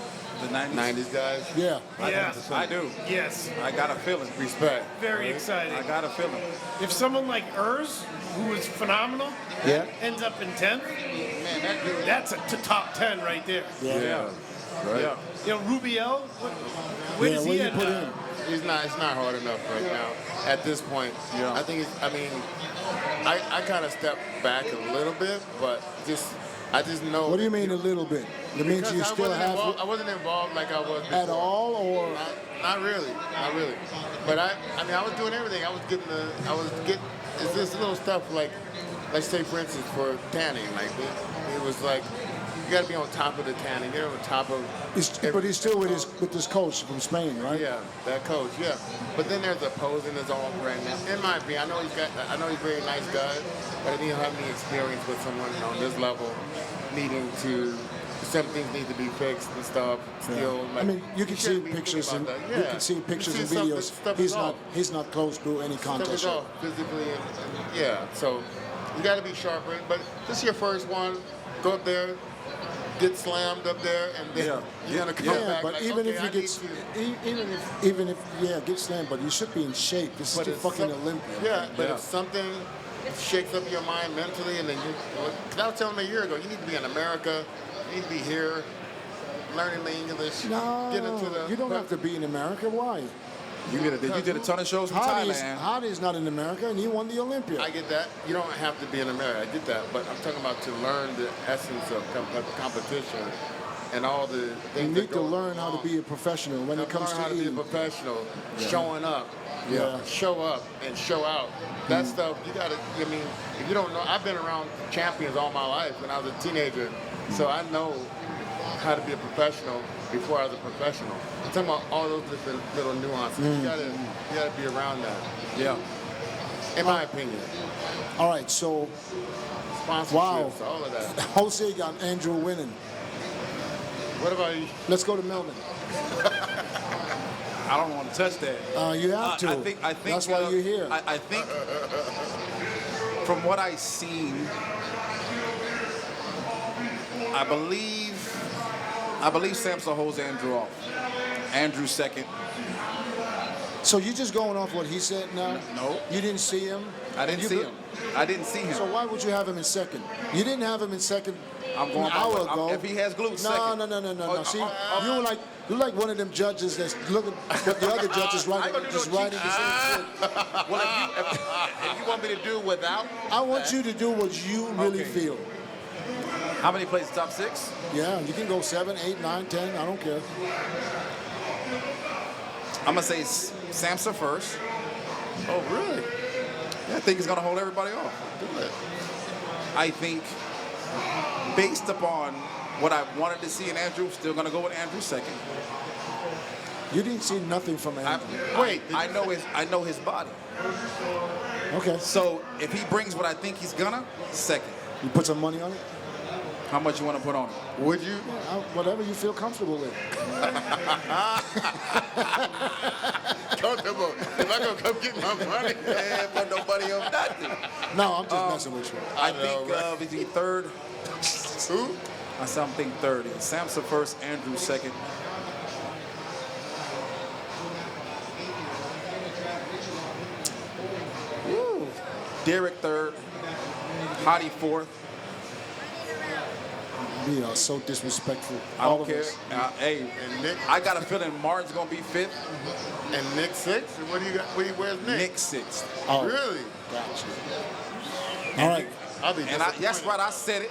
The 90s. 90s guys? Yeah. Yeah, I do. yes. I got a feeling. Respect. Very exciting. I got a feeling. If someone like Urs, who was phenomenal, Yeah. ends up in 10th, Man, that dude. that's a top 10 right there. Yeah. Right. Yeah. You know, Rubiel, where does where he you end put up? him? It's not hard enough right now. At this point, Yeah. I think I kind of stepped back a little bit, but I just know. What do you mean a little bit? It means Because you still have I wasn't involved like I was before. at all, or Not really. But I mean, I was doing everything. It's this little stuff like, let's say for instance for tanning, like it was like, you got to be on top of the tanning. You're on top of. but he's still with his coach from Spain, right? Yeah, that coach. Yeah, but then there's the posing is all right now. In my opinion, I know he's a very nice guy, but I didn't have any experience with someone on this level, needing to. Some things need to be fixed and stuff. Still, like, I mean, you can see shouldn't be pictures thinking and about that. you Yeah. can see pictures You and see something- videos. stuff He's is not off. he's not close to any Stuff contest. is yet. off physically, and yeah. So you got to be sharp, right? But this is your first one. Go up there, get slammed up there, and then you're gonna come Yeah, back. but like, even okay, if you I get need to- even if get slammed, but you should be in shape. This is But the it's fucking some- Olympia. Yeah, but Yeah. if something shakes up your mind mentally, and then because I was telling them a year ago, you need to be in America, you need to be here, learning the English, get into No, the. you don't have to be in America. Why? You did a ton of shows in Thailand. Hardy's not in America, and he won the Olympia. I get that. You don't have to be in America. I get that. But I'm talking about to learn the essence of competition and all the You things need that to go learn how to wrong. be a professional when it comes Learn how to to be a eating. professional, showing up, Yeah. show up and show out. That stuff you gotta. I mean, if you don't know, I've been around champions all my life when I was a teenager, so I know how to be a professional before I was a professional. I'm talking about all those different little nuances. You gotta be around that. Yeah. In my opinion, All right, so sponsorships, Wow. all of that. Jose got Andrew winning. What about you? Let's go to Melvin. I don't want to touch that. You have to. I think That's why you're here. I think from what I've seen, I believe Samson holds Andrew off. Andrew second. So you're just going off what he said now? No. You didn't see him? I didn't see him. I didn't see him. So why would you have him in second? You didn't have him in second I'm going an by hour what- ago. if he has glutes, no, second. No. Oh, See, you're like one of them judges that's looking what the other judges writing, just writing the same shit. Well, if you want me to do without, I want you to do what you really Okay. feel. how many plays? Top 6? Yeah, you can go 7, 8, 9, 10. I don't care. I'm gonna say Samson first. Oh, really? Yeah, I think he's gonna hold everybody off. I think, based upon what I wanted to see in Andrew, still gonna go with Andrew second. You didn't see nothing from Andrew. I know his body. Okay. So if he brings what I think he's gonna, second. You put some money on it? How much you want to put on it? Would you? Whatever you feel comfortable with. Comfortable. If I gonna come get my money, Man, but nobody on nothing. No, I'm just messing with you. I know, think right? between third. Who? I think third. Samson first, Andrew second. Woo. Derek third. Hottie fourth. We are so disrespectful. I All don't of care. us. Hey, And Nick? I got a feeling Martin's gonna be fifth. And Nick 6? And what do you got? Where's Nick? Nick sixth. Oh, Really? gotcha. All right. I'll be And that's right. I said it.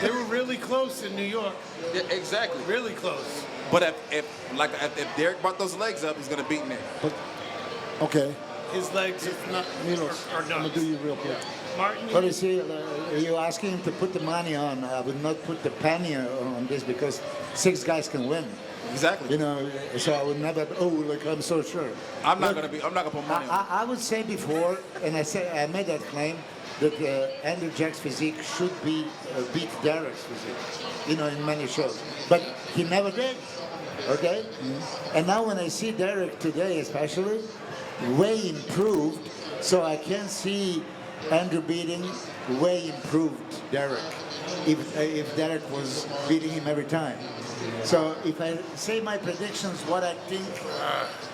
They were really close in New York. Yeah, exactly. Really close. But if Derek brought those legs up, he's gonna beat Nick. Okay. His legs are Milos, are I'm going nuts. to do you real quick. Martin, But you see, you're asking him to put the money on. I would not put the penny on this because 6 guys can win. Exactly. You know, so I would never. Oh, like I'm so sure. I'm not Look, gonna put money on. I would say before, and I made that claim that Andrew Jack's physique should be beat Derek's physique. You know, in many shows, but he never did. Okay. And now when I see Derek today, especially, way improved. So I can see Andrew beating way improved Derek if Derek was beating him every time. So if I say my predictions, what I think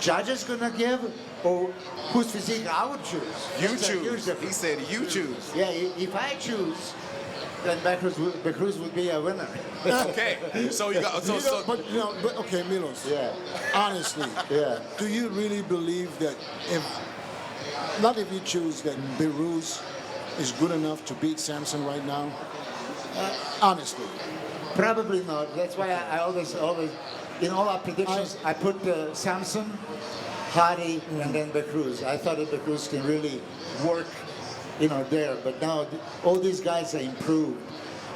judges gonna give, or whose physique I would choose. You That's a huge choose. difference. He said you choose. Yeah, if I choose, then Becruz would be a winner. Okay. So you got so But okay, Milos. Yeah, Honestly, yeah. do you really believe that not if you choose that Beirut is good enough to beat Samson right now? Honestly. Probably not. That's why I always, in all our predictions, I put Samson, Hadi, and then Becruz. I thought that Becruz can really work, there. But now all these guys are improved,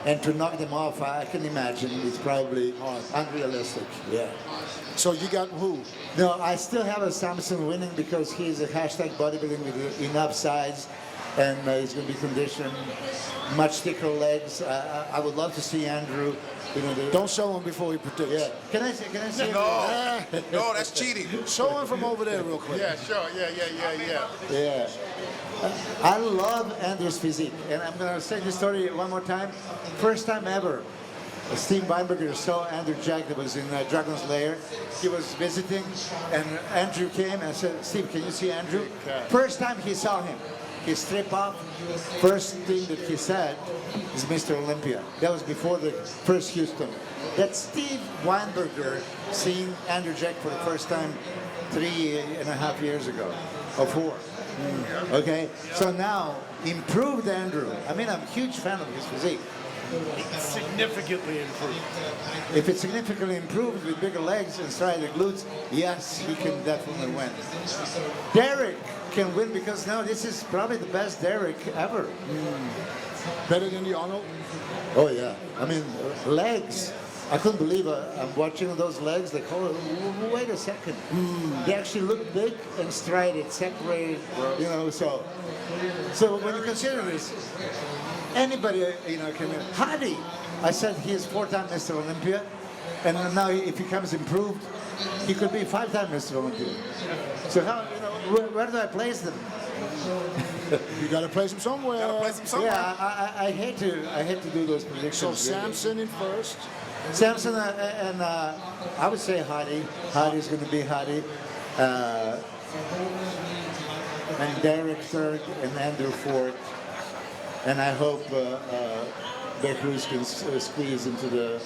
and to knock them off, I can imagine it's probably unrealistic. Yeah. So you got who? No, I still have a Samson winning because he's a hashtag bodybuilding with enough size, and he's going to be conditioned, much thicker legs. I would love to see Andrew. Don't show him before he predicts. Yeah. Can I say? no, that's cheating. Show him from over there real quick. Yeah, sure. Yeah. Yeah. I love Andrew's physique, and I'm going to say this story one more time. First time ever, Steve Weinberger saw Andrew Jack that was in Dragon's Lair. He was visiting, and Andrew came and said, "Steve, can you see Andrew?" First time he saw him, he stripped off. First thing that he said is Mr. Olympia. That was before the first Houston. That's Steve Weinberger seeing Andrew Jack for the first time 3.5 years ago, or 4. Okay, so now improved Andrew. I mean, I'm a huge fan of his physique. significantly improved. If it's significantly improved with bigger legs and strider glutes, yes, he can definitely win. Derek can win because now this is probably the best Derek ever. Better than the Arnold? Oh yeah, I mean legs. I couldn't believe I'm watching those legs. They call it. Wait a second. They actually look big and strided, separated. You know, so when you consider this, anybody can. Hadi, I said he is 4-time Mr. Olympia, and now if he comes improved, he could be 5-time Mr. Olympia. So how, where do I place them? You got to place him somewhere. Gotta place him somewhere. Yeah, I hate to do those predictions. So Samson in first. Samson and I would say Hadi. Hadi's going to be Hadi. And Derek third and Andrew fourth. And I hope Becruz can squeeze into the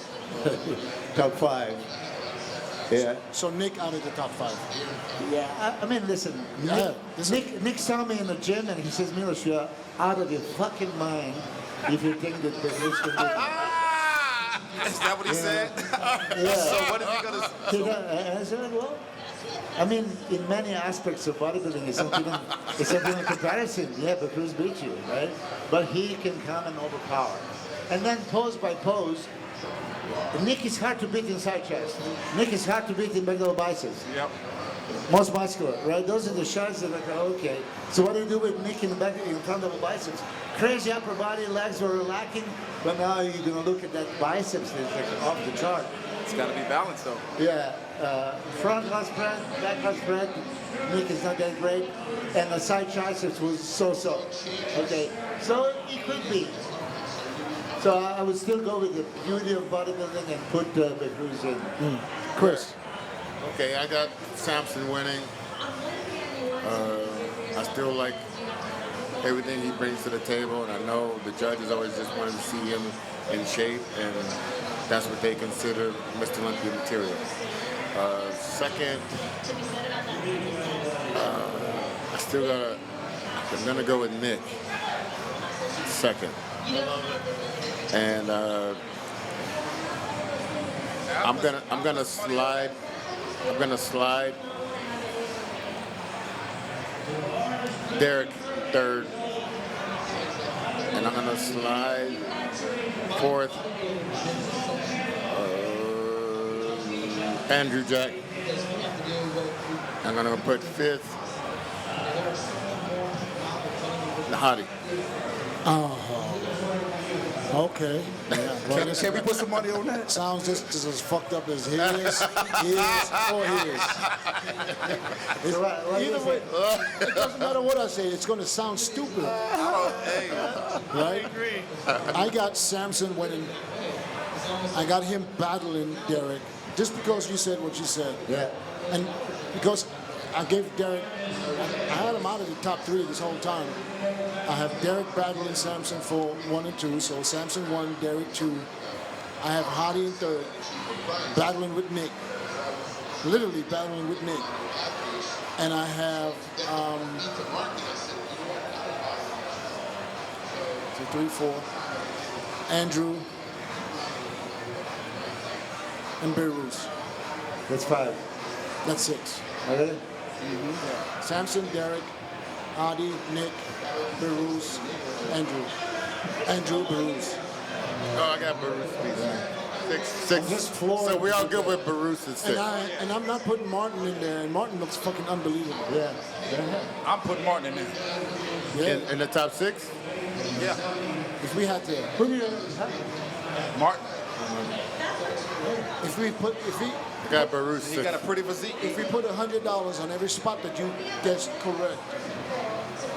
top 5. Yeah. So Nick out of the top 5. Yeah, I mean, listen. Yeah, Nick saw me in the gym and he says, Milos, you're out of your fucking mind if you think that Becruz can do Is that what he said? Yeah. So what is he gonna? And I said, well, I mean, in many aspects of bodybuilding, it's not even a comparison. Yeah, but Cruz beat you, right? But he can come and overpower. And then pose by pose, Nick is hard to beat in side chest. Nick is hard to beat in back double biceps. Yep. Most muscular, right? Those are the shots that are like, okay. So what do you do with Nick in the back, in front double biceps? Crazy upper body, legs were lacking, but now you're gonna look at that biceps that's like off the chart. It's got to be balanced though. Yeah, front cross spread, back cross spread, Nick is not that great, and the side triceps was so-so. Okay, so it could be. So I would still go with the beauty of bodybuilding and put the Becruz in. Chris. Okay, I got Samson winning. I still like everything he brings to the table, and I know the judges always just wanted to see him in shape, and that's what they consider Mr. Olympia material. Second, I'm gonna go with Nick. Second, and I'm gonna slide Derek third, and I'm gonna slide fourth Andrew Jack. I'm gonna put fifth Hadi. Okay. Yeah. Well, Can we put some money on that? sounds just as fucked up as his, or his. Either way, it doesn't matter what I say. It's going to sound stupid, Hey, right? I agree. I got Samson winning. I got him battling Derek just because you said what you said. Yeah. And because I gave Derek, I had him out of the top 3 this whole time. I have Derek battling Samson for 1 and 2, so Samson 1, Derek 2. I have Hadi in third, battling with Nick, literally battling with Nick. And I have 2, 3, 4, Andrew and Beirut. That's 5. That's 6. Okay? Samson, Derek, Hadi, Nick, Beirut, Andrew, Beirut. Oh, I got Barus. Six. just floored. So we all good with Barus at 6. And I'm not putting Martin in there, and Martin looks fucking unbelievable. Yeah. I'm putting Martin in there. Yeah. In the top 6? Yeah. If we had to, Martin. if we I got Barus He 6. got a pretty physique. if we put $100 on every spot that you guessed correct,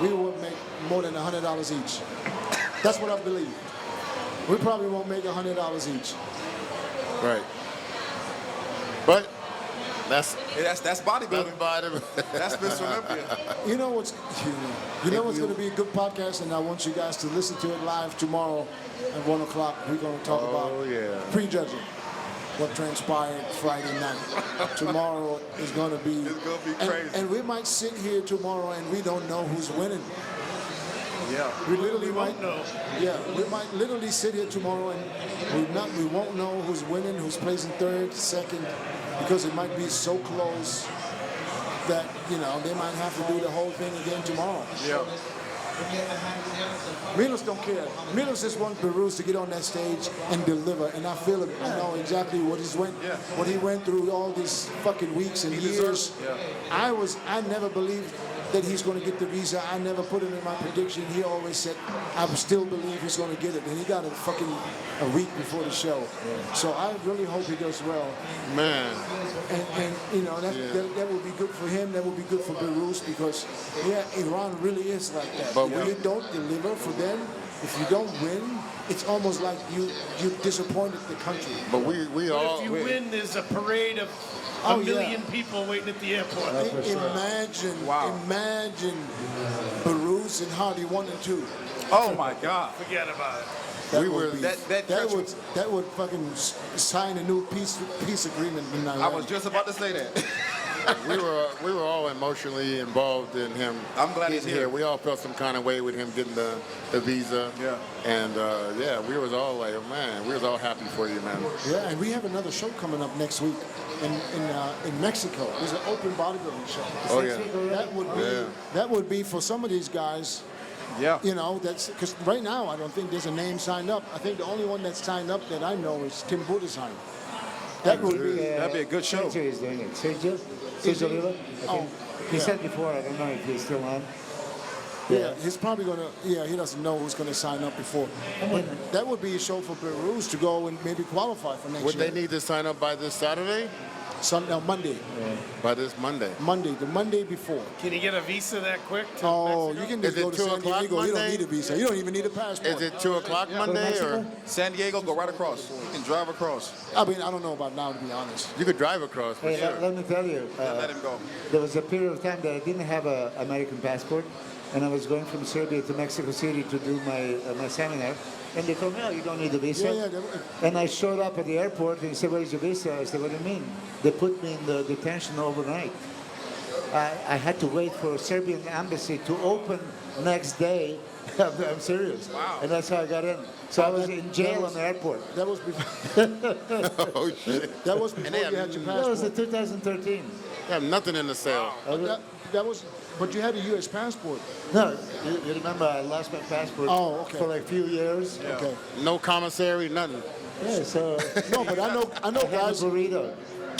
we would make more than $100 each. That's what I believe. We probably won't make $100 each. Right. But that's That's bodybuilding. bottom. That's Mr. Olympia. You know what's going to be a good podcast, and I want you guys to listen to it live tomorrow at 1 o'clock. We're going to talk about prejudging what transpired Friday night. Tomorrow is going to be, It's gonna be crazy. and we might sit here tomorrow and we don't know who's winning. Yeah. We literally won't know. Yeah, we might literally sit here tomorrow and we won't know who's winning, who's placing third, second, because it might be so close that they might have to do the whole thing again tomorrow. Yeah. Milos don't care. Milos just wants Beirut to get on that stage and deliver, and I feel it. I know exactly what he went through all these fucking weeks and years. Yeah. I never believed that he's going to get the visa. I never put him in my prediction. He always said, I still believe he's going to get it. And he got it a week before the show. So I really hope he does well. Man. And you know, that would be good for him. That would be good for Belarus because, yeah, Iran really is like that. But when you don't deliver for them, if you don't win, it's almost like you disappointed the country. But we all. If you win, there's a parade of a million people waiting at the airport. Imagine Belarus and Hardy 1 and 2. Oh my God! Forget about it. That would fucking sign a new peace agreement in Iran. I was just about to say that. we were all emotionally involved in him. I'm glad he's getting here. We all felt some kind of way with him getting the visa. Yeah. And we was all like, man, we was all happy for you, man. Yeah, and we have another show coming up next week in Mexico. There's an open bodybuilding show. Oh yeah. That would be for some of these guys. Yeah. You know, that's because right now I don't think there's a name signed up. I think the only one that's signed up that I know is Tim Budesheim. That would be. That'd be a good show. Sergio is doing it. Sergio Oliva. He said before. I don't know if he's still on. Yeah, he's probably gonna. Yeah, he doesn't know who's gonna sign up before. But that would be a show for Belarus to go and maybe qualify for next Would year. they need to sign up by this Saturday? Monday. By this Monday. The Monday before. Can you get a visa that quick? To Oh, Mexico? you can just Is go it to 2 San o'clock Diego. You don't Monday? need a visa. You don't even need a passport. Is it 2 o'clock Monday or? San Diego, go right across. You can drive across. I mean, I don't know about now, to be honest. You could drive across for Hey, sure. let me tell you. Let him go. There was a period of time that I didn't have an American passport, and I was going from Serbia to Mexico City to do my seminar. And they told me, oh, you don't need a visa. Yeah. And I showed up at the airport, and he said, where's your visa? I said, what do you mean? They put me in the detention overnight. I had to wait for a Serbian embassy to open next day. I'm serious. Wow. And that's how I got in. So I was in jail on the airport. That was before. Oh shit. That was before you had your That was in passport. 2013. You have nothing in the cell. That was, but you had a U.S. passport. No, you remember I lost my passport for like a few years. Yeah. Okay. No commissary, nothing. Yeah, so No, but I know I had a guys. burrito.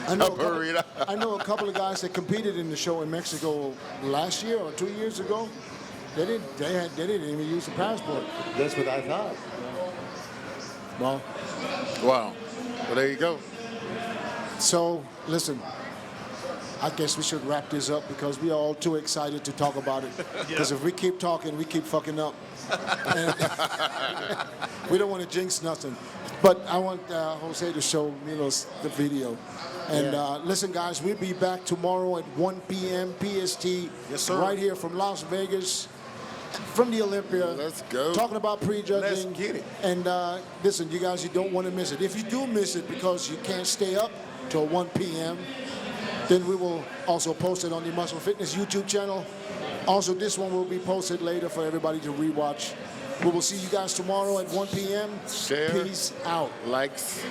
I know, A burrito. I know a couple of guys that competed in the show in Mexico last year or 2 years ago. They didn't even use a passport. That's what I thought. Well, Wow. Well, there you go. so listen. I guess we should wrap this up because we are all too excited to talk about it. Because if we keep talking, we keep fucking up. And we don't want to jinx nothing. But I want Jose to show Milos the video. And listen, guys, we'll be back tomorrow at 1 p.m. PST. Yes, sir. Right here from Las Vegas, from the Olympia. Let's go. Talking about prejudging. Let's get it. And listen, you guys, you don't want to miss it. If you do miss it because you can't stay up till 1 p.m., then we will also post it on the Muscle Fitness YouTube channel. Also, this one will be posted later for everybody to rewatch. We will see you guys tomorrow at 1 p.m. Share. Peace out. Likes.